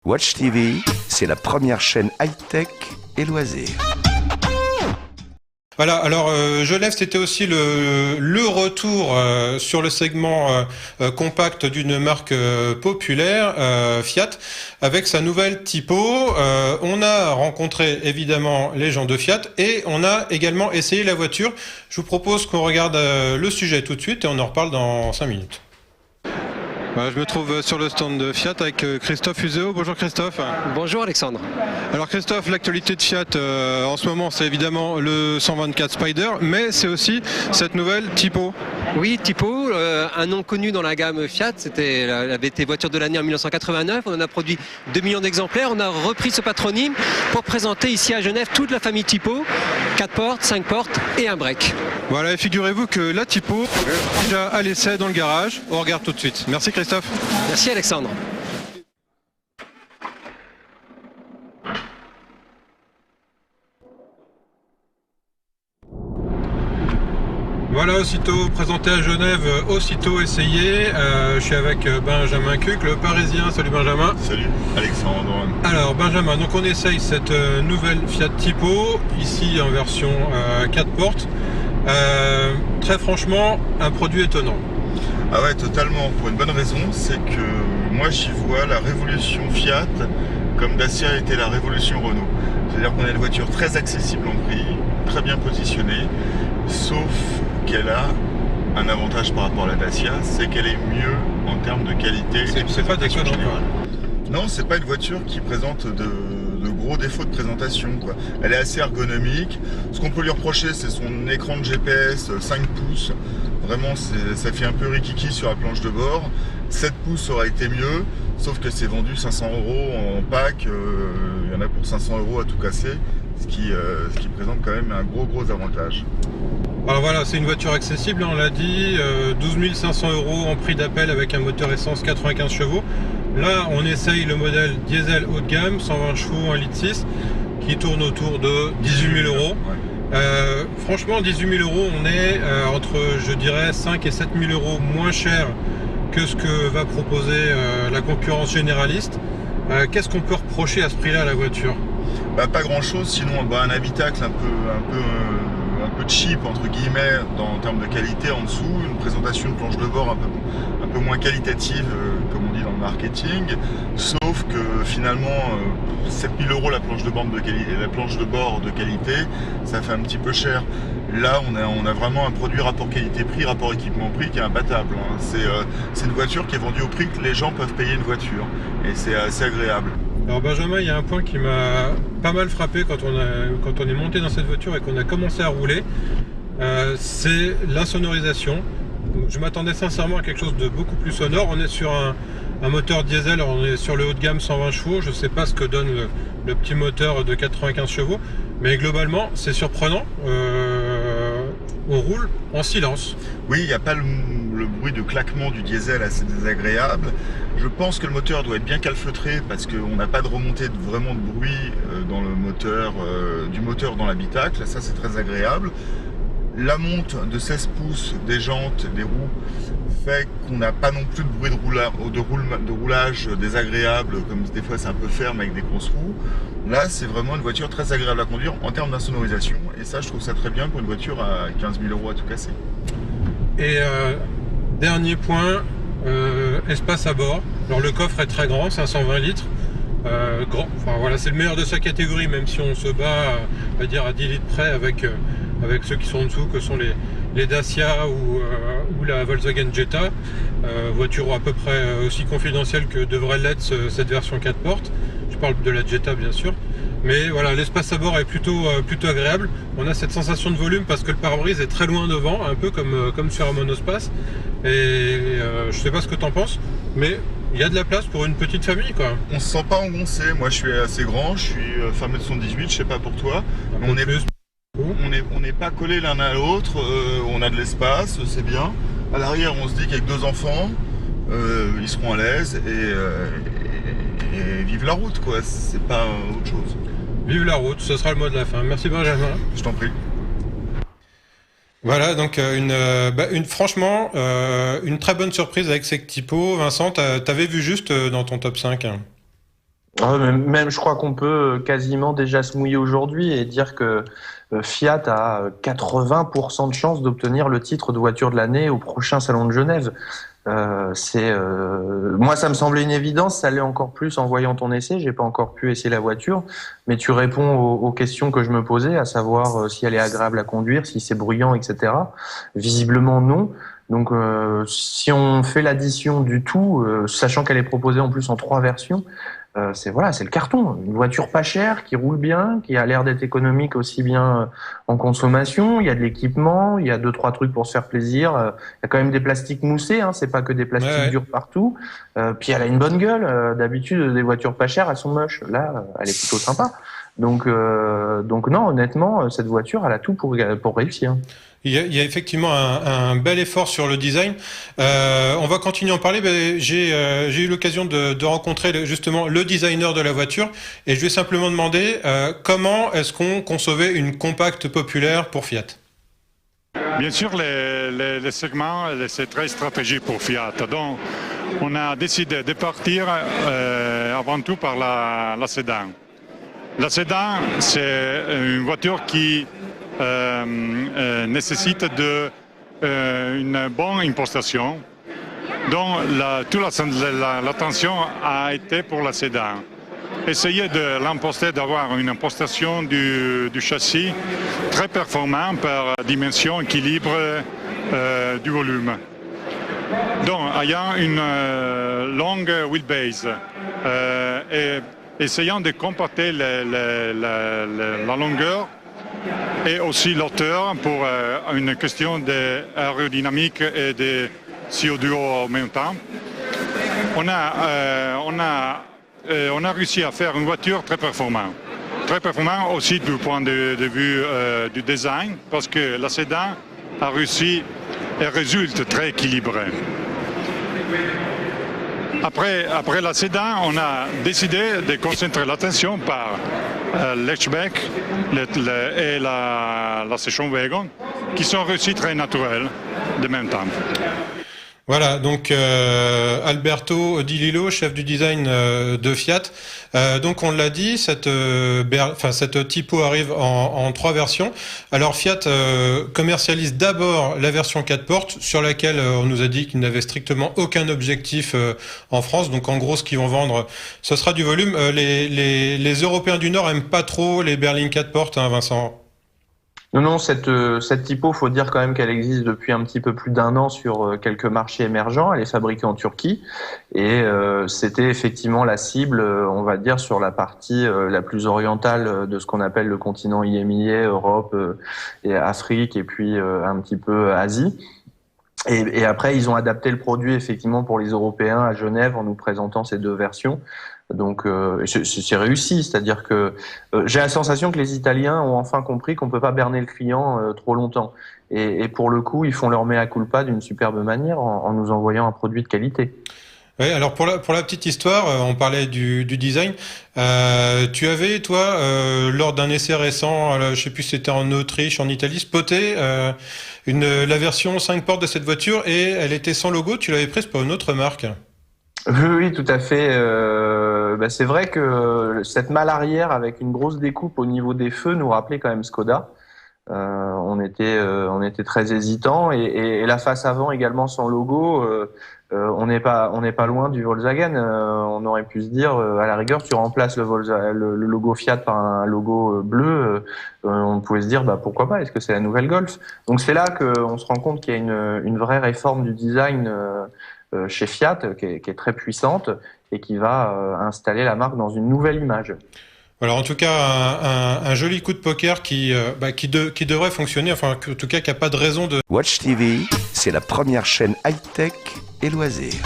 Watch TV, c'est la première chaîne high-tech et loisirs. Voilà, alors Genève, c'était aussi le retour sur le segment compact d'une marque populaire, Fiat, avec sa nouvelle Tipo. On a rencontré évidemment les gens de Fiat et on a également essayé la voiture. Je vous propose qu'on regarde le sujet tout de suite et on en reparle dans 5 minutes. Voilà, je me trouve sur le stand de Fiat avec Christophe Uséo. Bonjour Christophe. Bonjour Alexandre. Alors Christophe, l'actualité de Fiat en ce moment, c'est évidemment le 124 Spider, mais c'est aussi cette nouvelle Tipo. Oui, Tipo, un nom connu dans la gamme Fiat, c'était la VT voiture de l'année en 1989. On en a produit 2 millions d'exemplaires. On a repris ce patronyme pour présenter ici à Genève toute la famille Tipo, 4 portes, 5 portes et un break. Voilà, et figurez-vous que la Tipo est déjà à l'essai dans le garage. On regarde tout de suite. Merci Christophe. Merci Alexandre. Voilà, aussitôt présenté à Genève, aussitôt essayé. Je suis avec Benjamin Cuc, le Parisien. Salut Benjamin. Salut Alexandre. Alors Benjamin, donc on essaye cette nouvelle Fiat Tipo, ici en version 4 portes. Très franchement, un produit étonnant. Ah ouais, totalement, pour une bonne raison, c'est que moi j'y vois la révolution Fiat comme Dacia était la révolution Renault. C'est-à-dire qu'on a une voiture très accessible en prix, très bien positionnée, sauf qu'elle a un avantage par rapport à la Dacia, c'est qu'elle est mieux en termes de qualité. C'est pas déconnant. Non, c'est pas une voiture qui présente de gros défauts de présentation, quoi. Elle est assez ergonomique. Ce qu'on peut lui reprocher, c'est son écran de GPS 5 pouces. Vraiment, ça fait un peu rikiki sur la planche de bord. 7 pouces aurait été mieux, sauf que c'est vendu 500 € en pack. Il y en a pour 500 € à tout casser, ce qui présente quand même un gros avantage. Alors voilà, c'est une voiture accessible, on l'a dit, 12 500 € en prix d'appel avec un moteur essence 95 chevaux. Là, on essaye le modèle diesel haut de gamme, 120 chevaux, 1,6 litre, qui tourne autour de 18 000 €. Ouais. Franchement, 18 000 €, on est entre, je dirais, 5 et 7 000 € moins cher que ce que va proposer la concurrence généraliste. Qu'est-ce qu'on peut reprocher à ce prix-là à la voiture ? Pas grand-chose, sinon un habitacle un peu cheap entre guillemets en termes de qualité en dessous, une présentation de planche de bord un peu moins qualitative comme on dit dans le marketing, sauf que finalement 7 000 € la planche de bord de qualité, ça fait un petit peu cher. Là on a vraiment un produit rapport qualité-prix, rapport équipement-prix qui est imbattable. C'est une voiture qui est vendue au prix que les gens peuvent payer une voiture et c'est assez agréable. Alors Benjamin, il y a un point qui m'a pas mal frappé quand on est monté dans cette voiture et qu'on a commencé à rouler, c'est l'insonorisation. Je m'attendais sincèrement à quelque chose de beaucoup plus sonore. On est sur un moteur diesel, on est sur le haut de gamme 120 chevaux, je ne sais pas ce que donne le petit moteur de 95 chevaux, mais globalement c'est surprenant. On roule en silence. Oui, il n'y a pas le bruit de claquement du diesel assez désagréable. Je pense que le moteur doit être bien calfeutré parce qu'on n'a pas de remontée vraiment de bruit dans le moteur, du moteur dans l'habitacle. Ça, c'est très agréable. La monte de 16 pouces des jantes, des roues, fait qu'on n'a pas non plus de bruit de roulage désagréable, comme des fois c'est un peu ferme avec des grosses roues. Là, c'est vraiment une voiture très agréable à conduire en termes d'insonorisation. Et ça, je trouve ça très bien pour une voiture à 15 000 € à tout casser. Et dernier point, espace à bord. Alors le coffre est très grand, 520 litres. Grand. Enfin voilà, c'est le meilleur de sa catégorie, même si on se bat, on va dire à 10 litres près avec ceux qui sont en dessous, que sont les Dacia ou la Volkswagen Jetta, voiture à peu près aussi confidentielle que devrait l'être cette version 4 portes. Je parle de la Jetta bien sûr, mais voilà, l'espace à bord est plutôt agréable. On a cette sensation de volume parce que le pare-brise est très loin devant, un peu comme sur un monospace. Et je sais pas ce que t'en penses, mais il y a de la place pour une petite famille, quoi. On se sent pas engoncé. Moi, je suis assez grand, je suis fin mètre 78, je sais pas pour toi. On n'est pas collés l'un à l'autre, on a de l'espace, c'est bien. À l'arrière, on se dit qu'avec 2 enfants, ils seront à l'aise et vive la route, quoi. C'est pas autre chose. Vive la route, ce sera le mot de la fin. Merci Benjamin. Je t'en prie. Voilà, donc franchement, une très bonne surprise avec cette Tipo. Vincent, t'avais vu juste dans ton top 5 hein. Même, je crois qu'on peut quasiment déjà se mouiller aujourd'hui et dire que Fiat a 80% de chances d'obtenir le titre de voiture de l'année au prochain salon de Genève. Moi, ça me semblait une évidence, ça l'est encore plus en voyant ton essai. J'ai pas encore pu essayer la voiture, mais tu réponds aux questions que je me posais, à savoir si elle est agréable à conduire, si c'est bruyant, etc. Visiblement non. Donc, si on fait l'addition du tout, sachant qu'elle est proposée en plus en 3 versions, c'est le carton. Une voiture pas chère, qui roule bien, qui a l'air d'être économique aussi bien en consommation. Il y a de l'équipement, il y a 2-3 trucs pour se faire plaisir. Il y a quand même des plastiques moussés, hein, c'est pas que des plastiques durs partout. Puis elle a une bonne gueule. D'habitude, des voitures pas chères, elles sont moches. Là, elle est plutôt sympa. Donc non, honnêtement, cette voiture, elle a tout pour réussir. Il y a effectivement un bel effort sur le design. On va continuer à en parler. J'ai eu l'occasion de rencontrer justement le designer de la voiture et je lui ai simplement demandé comment est-ce qu'on concevait une compacte populaire pour Fiat. Bien sûr, les segments, c'est très stratégique pour Fiat. Donc, on a décidé de partir avant tout par la sédan. La sédan, c'est une voiture qui nécessite une bonne impostation. Donc toute l'attention a été pour la sédan. Essayer de l'imposter, d'avoir une impostation du châssis très performant par dimension, équilibre du volume. Donc ayant une longue wheelbase et essayant de compacter la longueur et aussi l'auteur pour une question d'aérodynamique et de CO2 en même temps. On a réussi à faire une voiture très performante. Très performante aussi du point de vue du design, parce que la sédan a réussi et résulte très équilibré. Après la sédan, on a décidé de concentrer l'attention par l'hatchback et la station wagon, qui sont réussis très naturels de même temps. Voilà, donc Alberto Di Lillo, chef du design de Fiat. Donc on l'a dit, cette typo arrive en 3 versions. Alors Fiat commercialise d'abord la version 4 portes, sur laquelle on nous a dit qu'il n'avait strictement aucun objectif en France. Donc en gros, ce qu'ils vont vendre, ce sera du volume. Les Européens du Nord aiment pas trop les berlines 4 portes, hein, Vincent. Non, cette typo, faut dire quand même qu'elle existe depuis un petit peu plus d'1 an sur quelques marchés émergents. Elle est fabriquée en Turquie et c'était effectivement la cible, on va dire, sur la partie la plus orientale de ce qu'on appelle le continent IMIA, Europe et Afrique et puis un petit peu Asie. Et après, ils ont adapté le produit effectivement pour les Européens à Genève en nous présentant ces 2 versions. Donc c'est réussi, c'est-à-dire que j'ai la sensation que les Italiens ont enfin compris qu'on peut pas berner le client trop longtemps. Et pour le coup, ils font leur mea culpa d'une superbe manière en nous envoyant un produit de qualité. Oui, alors pour la petite histoire, on parlait du design. Tu avais, toi, lors d'un essai récent, je sais plus si c'était en Autriche, en Italie, spoté la version 5 portes de cette voiture et elle était sans logo. Tu l'avais prise pour une autre marque. Oui, tout à fait. C'est vrai que cette malle arrière avec une grosse découpe au niveau des feux nous rappelait quand même Skoda. On était très hésitants et la face avant également sans logo. On n'est pas loin du Volkswagen. On aurait pu se dire à la rigueur, tu remplaces le logo Fiat par un logo bleu. On pouvait se dire pourquoi pas. Est-ce que c'est la nouvelle Golf? Donc c'est là qu'on se rend compte qu'il y a une vraie réforme du design chez Fiat qui est très puissante et qui va installer la marque dans une nouvelle image. Alors en tout cas un joli coup de poker qui devrait fonctionner, enfin en tout cas qui n'a pas de raison de... Watch TV, c'est la première chaîne high-tech et loisirs.